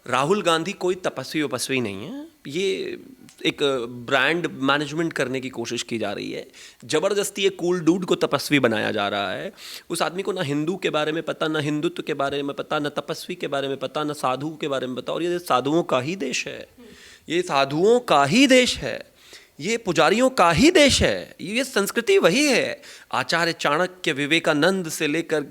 राहुल गांधी कोई तपस्वी वपस्वी नहीं है। ये एक ब्रांड मैनेजमेंट करने की कोशिश की जा रही है। ज़बरदस्ती एक कूल डूड को तपस्वी बनाया जा रहा है। उस आदमी को ना हिंदू के बारे में पता, ना हिंदुत्व के बारे में पता, ना तपस्वी के बारे में पता, ना साधु के बारे में पता। और ये साधुओं का ही देश है, ये साधुओं का ही देश है, ये पुजारियों का ही देश है। ये संस्कृति वही है। आचार्य चाणक्य, विवेकानंद से लेकर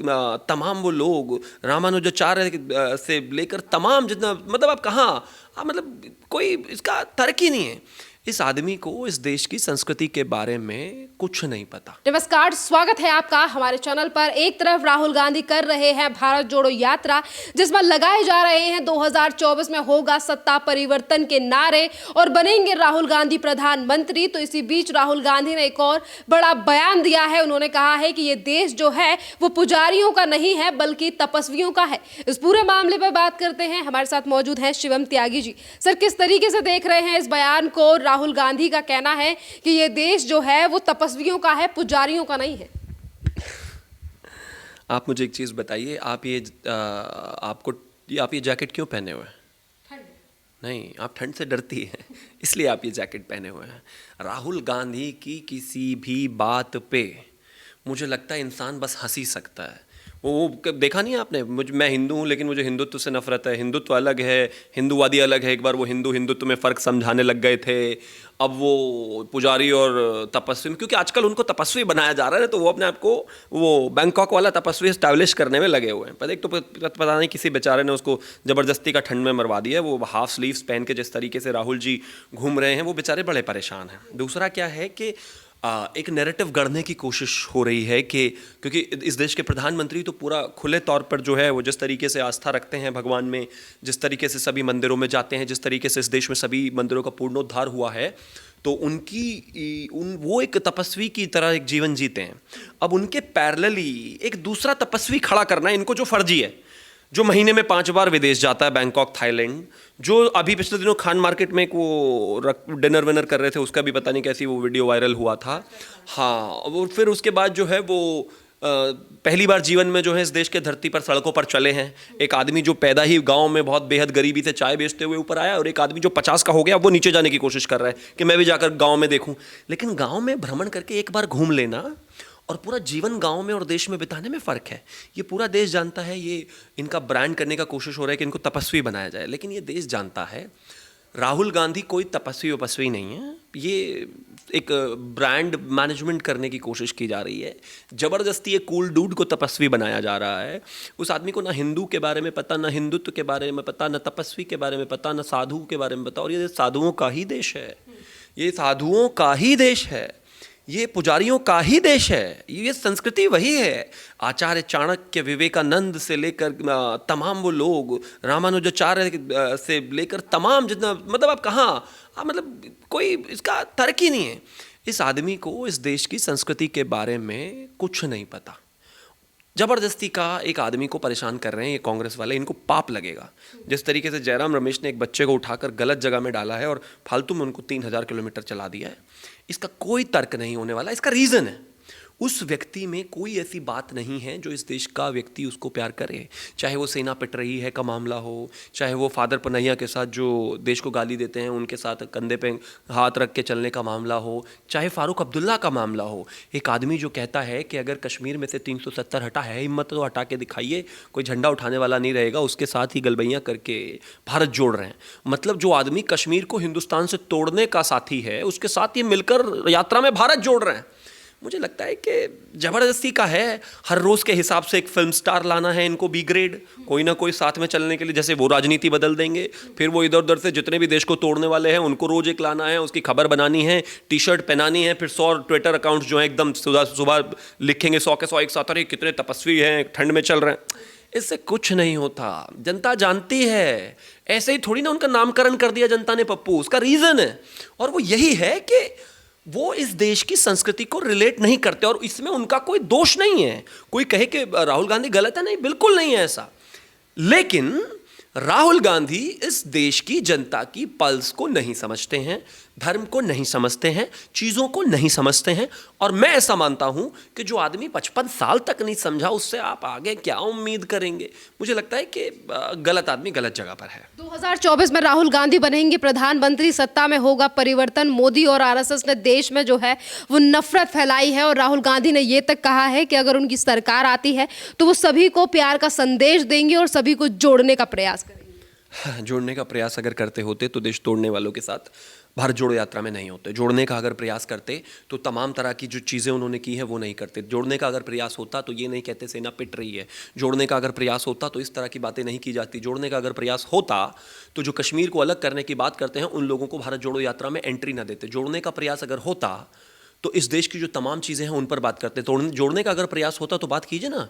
तमाम वो लोग, रामानुजाचार्य से लेकर तमाम जितना, मतलब आप कहाँ, मतलब कोई इसका तर्क ही नहीं है। इस आदमी को इस देश की संस्कृति के बारे में कुछ नहीं पता। नमस्कार, स्वागत है आपका हमारे चैनल पर। एक तरफ राहुल गांधी कर रहे हैं भारत जोड़ो यात्रा, जिसमें लगाए जा रहे हैं 2024 में होगा सत्ता परिवर्तन के नारे और बनेंगे राहुल गांधी प्रधानमंत्री। तो इसी बीच राहुल गांधी ने एक और बड़ा बयान दिया है। उन्होंने कहा है कि ये देश जो है वो पुजारियों का नहीं है बल्कि तपस्वियों का है। इस पूरे मामले पर बात करते हैं। हमारे साथ मौजूद हैं शिवम त्यागी जी। सर, किस तरीके से देख रहे हैं इस बयान को? राहुल गांधी का कहना है कि ये देश जो है वो तपस्वियों का है, पुजारियों का नहीं है। आप मुझे एक चीज़ बताइए, आप ये जैकेट क्यों पहने हुए हैं? ठंड नहीं, आप ठंड से डरती हैं इसलिए आप ये जैकेट पहने हुए हैं। राहुल गांधी की किसी भी बात पे मुझे लगता है इंसान बस हंस ही सकता है। वो देखा नहीं आपने, मैं हिंदू हूँ लेकिन मुझे हिंदुत्व से नफरत है, हिंदुत्व अलग है, हिंदूवादी अलग है। एक बार वो हिंदुत्व में फ़र्क समझाने लग गए थे, अब वो पुजारी और तपस्वी, क्योंकि आजकल उनको तपस्वी बनाया जा रहा है, तो वो अपने आप को वो बैंकॉक वाला तपस्वी इस्टेब्लिश करने में लगे हुए हैं। पर एक तो पता नहीं किसी बेचारे ने उसको ज़बरदस्ती का ठंड में मरवा दिया। वो हाफ स्लीव्स पहन के जिस तरीके से राहुल जी घूम रहे हैं, वो बेचारे बड़े परेशान हैं। दूसरा क्या है कि एक नैरेटिव गढ़ने की कोशिश हो रही है कि क्योंकि इस देश के प्रधानमंत्री तो पूरा खुले तौर पर जो है वो जिस तरीके से आस्था रखते हैं भगवान में, जिस तरीके से सभी मंदिरों में जाते हैं, जिस तरीके से इस देश में सभी मंदिरों का पूर्णोद्धार हुआ है, तो वो एक तपस्वी की तरह एक जीवन जीते हैं। अब उनके पैरेलली एक दूसरा तपस्वी खड़ा करना इनको जो फर्जी है, जो महीने में 5 बार विदेश जाता है, बैंकॉक, थाईलैंड, जो अभी पिछले दिनों खान मार्केट में एक वो डिनर विनर कर रहे थे, उसका भी पता नहीं कैसी वो वीडियो वायरल हुआ था। हाँ, और फिर उसके बाद जो है वो पहली बार जीवन में जो है इस देश के धरती पर सड़कों पर चले हैं। एक आदमी जो पैदा ही गांव में बहुत बेहद गरीबी से चाय बेचते हुए ऊपर आया, और एक आदमी जो 50 का हो गया वो नीचे जाने की कोशिश कर रहा है कि मैं भी जाकर गाँव में देखूँ। लेकिन गाँव में भ्रमण करके एक बार घूम लेना और पूरा जीवन गांव में और देश में बिताने में फ़र्क है। ये पूरा देश जानता है। ये इनका ब्रांड करने का कोशिश हो रहा है कि इनको तपस्वी बनाया जाए, लेकिन ये देश जानता है राहुल गांधी कोई तपस्वी वपस्वी नहीं है। ये एक ब्रांड मैनेजमेंट करने की कोशिश की जा रही है। ज़बरदस्ती एक कूल डूड को तपस्वी बनाया जा रहा है। उस आदमी को ना हिंदू के बारे में पता, ना हिंदुत्व के बारे में पता, ना तपस्वी के बारे में पता, ना साधु के बारे में पता। और ये साधुओं का ही देश है, ये साधुओं का ही देश है, ये पुजारियों का ही देश है। ये संस्कृति वही है। आचार्य चाणक्य, विवेकानंद से लेकर तमाम वो लोग, रामानुजाचार्य से लेकर तमाम जितना, मतलब आप कहाँ, मतलब कोई इसका तर्क ही नहीं है। इस आदमी को इस देश की संस्कृति के बारे में कुछ नहीं पता। ज़बरदस्ती का एक आदमी को परेशान कर रहे हैं ये कांग्रेस वाले, इनको पाप लगेगा। जिस तरीके से जयराम रमेश ने एक बच्चे को उठाकर गलत जगह में डाला है और फालतू में उनको 3000 किलोमीटर चला दिया है, इसका कोई तर्क नहीं होने वाला। इसका रीज़न है उस व्यक्ति में कोई ऐसी बात नहीं है जो इस देश का व्यक्ति उसको प्यार करे। चाहे वो सेना पिट रही है का मामला हो, चाहे वो फादर पनैया के साथ जो देश को गाली देते हैं उनके साथ कंधे पे हाथ रख के चलने का मामला हो, चाहे फारूक अब्दुल्ला का मामला हो। एक आदमी जो कहता है कि अगर कश्मीर में से 370 हटा है, हिम्मत तो हटा के दिखाइए, कोई झंडा उठाने वाला नहीं रहेगा, उसके साथ ही गलबैयाँ करके भारत जोड़ रहे हैं। मतलब जो आदमी कश्मीर को हिंदुस्तान से तोड़ने का साथी है, उसके साथ ये मिलकर यात्रा में भारत जोड़ रहे हैं। मुझे लगता है कि ज़बरदस्ती का है। हर रोज़ के हिसाब से एक फिल्म स्टार लाना है इनको, बी ग्रेड, कोई ना कोई साथ में चलने के लिए। जैसे वो राजनीति बदल देंगे, फिर वो इधर उधर से जितने भी देश को तोड़ने वाले हैं उनको रोज़ एक लाना है, उसकी खबर बनानी है, टी शर्ट पहनानी है, फिर 100 ट्विटर अकाउंट्स जो हैं एकदम सुबह लिखेंगे 100 के 100 एक साथ, अरे कितने तपस्वी हैं, ठंड में चल रहे हैं। इससे कुछ नहीं होता। जनता जानती है, ऐसे ही थोड़ी ना उनका नामकरण कर दिया जनता ने पप्पू। उसका रीज़न है, और वो यही है कि वो इस देश की संस्कृति को रिलेट नहीं करते। और इसमें उनका कोई दोष नहीं है। कोई कहे कि राहुल गांधी गलत है, नहीं, बिल्कुल नहीं है ऐसा। लेकिन राहुल गांधी इस देश की जनता की पल्स को नहीं समझते हैं, धर्म को नहीं समझते हैं, चीज़ों को नहीं समझते हैं। और मैं ऐसा मानता हूं कि जो आदमी 55 साल तक नहीं समझा, उससे आप आगे क्या उम्मीद करेंगे। मुझे लगता है कि गलत आदमी गलत जगह पर है। 2024 में राहुल गांधी बनेंगे प्रधानमंत्री, सत्ता में होगा परिवर्तन। मोदी और आरएसएस ने देश में जो है वो नफरत फैलाई है और राहुल गांधी ने ये तक कहा है कि अगर उनकी सरकार आती है तो वो सभी को प्यार का संदेश देंगे और सभी को जोड़ने का प्रयास करेंगे। जोड़ने का प्रयास अगर करते होते तो देश तोड़ने वालों के साथ भारत जोड़ो यात्रा में नहीं होते। जोड़ने का अगर प्रयास करते तो तमाम तरह की जो चीज़ें उन्होंने की है वो नहीं करते। जोड़ने का अगर प्रयास होता तो ये नहीं कहते सेना पिट रही है। जोड़ने का अगर प्रयास होता तो इस तरह की बातें नहीं की जाती। जोड़ने का अगर प्रयास होता तो जो कश्मीर को अलग करने की बात करते हैं उन लोगों को भारत जोड़ो यात्रा में एंट्री ना देते। जोड़ने का प्रयास अगर होता तो इस देश की जो तमाम चीज़ें हैं उन पर बात करते। जोड़ने का अगर प्रयास होता तो बात कीजिए ना,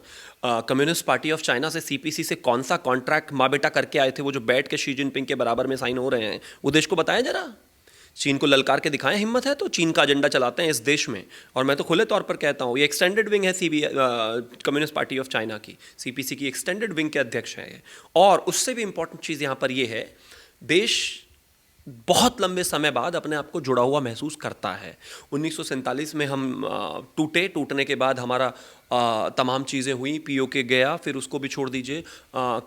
कम्युनिस्ट पार्टी ऑफ चाइना से सीपीसी से कौन सा कॉन्ट्रैक्ट माँ बेटा करके आए थे, वो जो बैठ के शी जिनपिंग के बराबर में साइन हो रहे हैं, वो देश को बताया जरा। चीन को ललकार के दिखाएं, हिम्मत है तो चीन का एजेंडा चलाते हैं इस देश में। और मैं तो खुले तौर पर कहता हूँ ये एक्सटेंडेड विंग है कम्युनिस्ट पार्टी ऑफ चाइना की, सीपीसी की एक्सटेंडेड विंग के अध्यक्ष हैं ये। और उससे भी इंपॉर्टेंट चीज़ यहाँ पर ये है, देश बहुत लंबे समय बाद अपने आप को जुड़ा हुआ महसूस करता है। 1947 में हम टूटने के बाद हमारा तमाम चीज़ें हुई, पीओके गया, फिर उसको भी छोड़ दीजिए।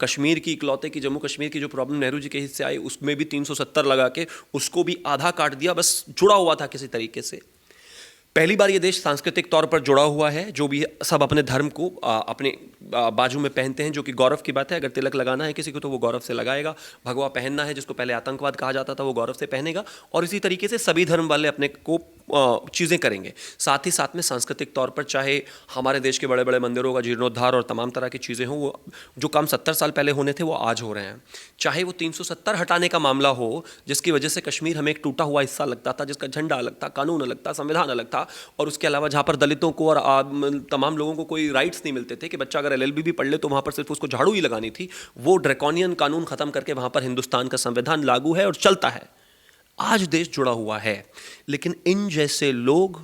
कश्मीर की इकलौते की जम्मू कश्मीर की जो प्रॉब्लम नेहरू जी के हिस्से आई उसमें भी 370 लगा के उसको भी आधा काट दिया, बस जुड़ा हुआ था किसी तरीके से। पहली बार ये देश सांस्कृतिक तौर पर जुड़ा हुआ है, जो भी सब अपने धर्म को अपने बाजू में पहनते हैं, जो कि गौरव की बात है। अगर तिलक लगाना है किसी को तो वो गौरव से लगाएगा, भगवा पहनना है जिसको पहले आतंकवाद कहा जाता था वो गौरव से पहनेगा। और इसी तरीके से सभी धर्म वाले अपने को चीज़ें करेंगे। साथ ही साथ में सांस्कृतिक तौर पर चाहे हमारे देश के बड़े बड़े मंदिरों का जीर्णोद्धार और तमाम तरह की चीज़ें हों, वो जो काम 70 साल पहले होने थे वो आज हो रहे हैं। चाहे वो 370 हटाने का मामला हो, जिसकी वजह से कश्मीर हमें एक टूटा हुआ हिस्सा लगता था, जिसका झंडा अलग था, कानून अलग था, संविधान अलग था, और उसके अलावा जहाँ पर दलितों को और तमाम लोगों को कोई राइट्स नहीं मिलते थे कि बच्चा अगर एलएलबी भी पढ़ ले तो वहाँ पर सिर्फ उसको झाड़ू ही लगानी थी। वो ड्रैकोनियन कानून ख़त्म करके वहाँ पर हिंदुस्तान का संविधान लागू है और चलता है। आज देश जुड़ा हुआ है, लेकिन इन जैसे लोग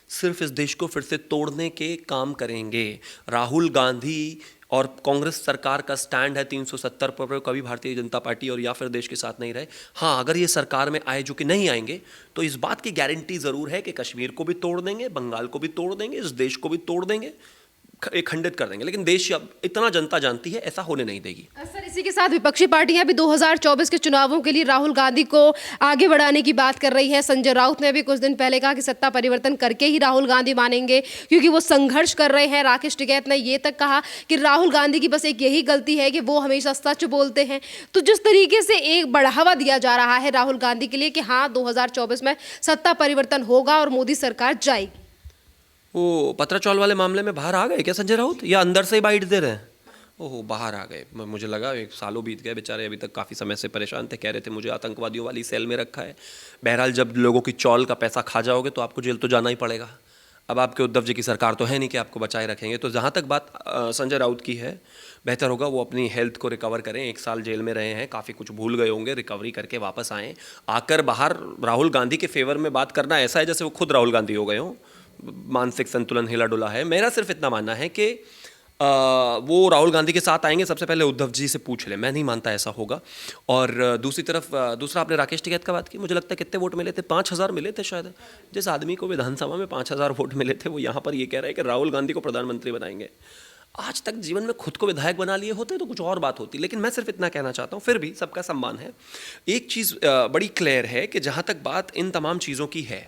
सिर्फ इस देश को फिर से तोड़ने के काम करेंगे। राहुल गांधी और कांग्रेस सरकार का स्टैंड है 370 पर, कभी भारतीय जनता पार्टी और या फिर देश के साथ नहीं रहे। हाँ, अगर ये सरकार में आए, जो कि नहीं आएंगे, तो इस बात की गारंटी ज़रूर है कि कश्मीर को भी तोड़ देंगे, बंगाल को भी तोड़ देंगे, इस देश को भी तोड़ देंगे, खंडित कर देंगे। लेकिन देश अब इतना जनता जानती है ऐसा होने नहीं देगी। सर, इसी के साथ विपक्षी पार्टियां भी 2024 के चुनावों के लिए राहुल गांधी को आगे बढ़ाने की बात कर रही है। संजय राउत ने भी कुछ दिन पहले कहा कि सत्ता परिवर्तन करके ही राहुल गांधी मानेंगे, क्योंकि वो संघर्ष कर रहे हैं। राकेश टिकैत ने ये तक कहा कि राहुल गांधी की बस एक यही गलती है कि वो हमेशा सच बोलते हैं। तो जिस तरीके से एक बढ़ावा दिया जा रहा है राहुल गांधी के लिए कि हाँ 2024 में सत्ता परिवर्तन होगा और मोदी सरकार जाएगी। वो पत्राचौल वाले मामले में बाहर आ गए क्या संजय राउत, या अंदर से ही बाइट दे रहे हैं? ओह, बाहर आ गए। मुझे लगा एक सालों बीत गए, बेचारे अभी तक काफ़ी समय से परेशान थे, कह रहे थे मुझे आतंकवादियों वाली सेल में रखा है। बहरहाल, जब लोगों की चौल का पैसा खा जाओगे तो आपको जेल तो जाना ही पड़ेगा। अब आपके उद्धव जी की सरकार तो है नहीं कि आपको बचाए रखेंगे। तो जहाँ तक बात संजय राउत की है, बेहतर होगा वो अपनी हेल्थ को रिकवर करें। 1 साल जेल में रहे हैं, काफ़ी कुछ भूल गए होंगे, रिकवरी करके वापस आएँ। आकर बाहर राहुल गांधी के फेवर में बात करना ऐसा है जैसे वो खुद राहुल गांधी हो गए हों। मानसिक संतुलन हिला डुला है। मेरा सिर्फ इतना मानना है कि वो राहुल गांधी के साथ आएंगे, सबसे पहले उद्धव जी से पूछ लें। मैं नहीं मानता ऐसा होगा। और दूसरी तरफ दूसरा आपने राकेश टिकैत का बात की, मुझे लगता है कितने वोट मिले थे, 5000 मिले थे शायद। जिस आदमी को विधानसभा में 5000 वोट मिले थे वो यहाँ पर ये कह रहा है कि राहुल गांधी को प्रधानमंत्री बनाएंगे। आज तक जीवन में खुद को विधायक बना लिए होते तो कुछ और बात होती, लेकिन मैं सिर्फ इतना कहना चाहता हूँ, फिर भी सबका सम्मान है। एक चीज़ बड़ी क्लियर है कि जहाँ तक बात इन तमाम चीज़ों की है,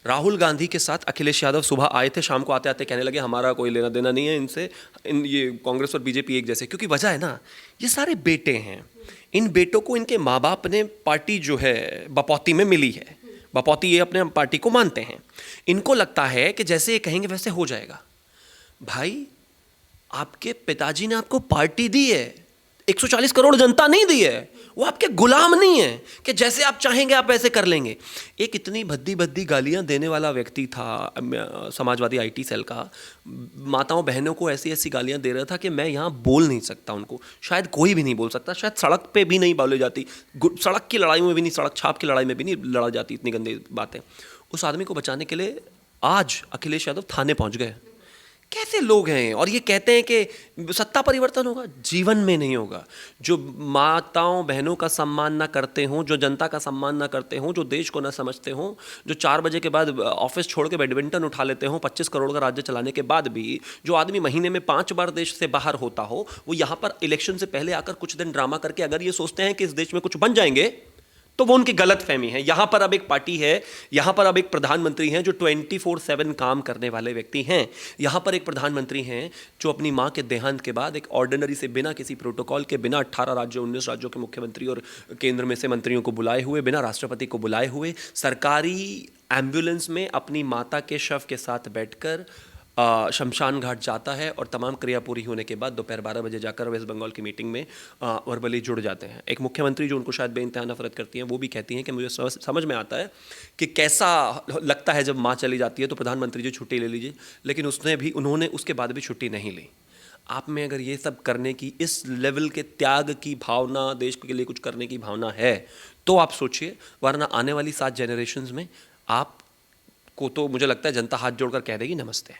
राहुल गांधी के साथ अखिलेश यादव सुबह आए थे, शाम को आते आते कहने लगे हमारा कोई लेना देना नहीं है इनसे, ये कांग्रेस और बीजेपी एक जैसे। क्योंकि वजह है ना, ये सारे बेटे हैं, इन बेटों को इनके माँ बाप ने पार्टी जो है बपौती में मिली है, बपौती ये अपने पार्टी को मानते हैं। इनको लगता है कि जैसे ये कहेंगे वैसे हो जाएगा। भाई, आपके पिताजी ने आपको पार्टी दी है, 140 करोड़ जनता नहीं दी है, वो आपके गुलाम नहीं है कि जैसे आप चाहेंगे आप वैसे कर लेंगे। एक इतनी भद्दी भद्दी गालियां देने वाला व्यक्ति था समाजवादी आईटी सेल का, माताओं बहनों को ऐसी ऐसी गालियां दे रहा था कि मैं यहाँ बोल नहीं सकता उनको, शायद कोई भी नहीं बोल सकता, शायद सड़क पे भी नहीं बोली जाती, सड़क की लड़ाई में भी नहीं, सड़क छाप की लड़ाई में भी नहीं लड़ा जाती, इतनी गंदी बातें। उस आदमी को बचाने के लिए आज अखिलेश यादव थाने पहुँच गए कैसे लोग हैं? और ये कहते हैं कि सत्ता परिवर्तन होगा। जीवन में नहीं होगा। जो माताओं बहनों का सम्मान ना करते हों, जो जनता का सम्मान ना करते हों, जो देश को ना समझते हों, जो 4 बजे के बाद ऑफिस छोड़ के बैडमिंटन उठा लेते हों 25 करोड़ का राज्य चलाने के बाद भी, जो आदमी महीने में 5 बार देश से बाहर होता हो, वो यहाँ पर इलेक्शन से पहले आकर कुछ दिन ड्रामा करके अगर ये सोचते हैं कि इस देश में कुछ बन जाएंगे, तो वो उनकी गलत फहमी है। यहां पर अब एक पार्टी है, यहां पर अब एक प्रधानमंत्री हैं जो 24/7 काम करने वाले व्यक्ति हैं। यहां पर एक प्रधानमंत्री हैं जो अपनी मां के देहांत के बाद एक ऑर्डिनरी से, बिना किसी प्रोटोकॉल के, बिना 18 राज्यों 19 राज्यों के मुख्यमंत्री और केंद्र में से मंत्रियों को बुलाए हुए, बिना राष्ट्रपति को बुलाए हुए, सरकारी एम्बुलेंस में अपनी माता के शव के साथ बैठकर शमशान घाट जाता है और तमाम क्रिया पूरी होने के बाद दोपहर 12 बजे जाकर वेस्ट बंगाल की मीटिंग में वर्बली जुड़ जाते हैं। एक मुख्यमंत्री जो उनको शायद बेइंतहा नफरत करती हैं, वो भी कहती हैं कि मुझे समझ में आता है कि कैसा लगता है जब माँ चली जाती है तो प्रधानमंत्री जी छुट्टी ले लीजिए, लेकिन उन्होंने उसके बाद भी छुट्टी नहीं ली। आप में अगर ये सब करने की, इस लेवल के त्याग की भावना, देश के लिए कुछ करने की भावना है, तो आप सोचिए, वरना आने वाली 7 जनरेशंस में आप को तो मुझे लगता है जनता हाथ जोड़कर कह देगी नमस्ते।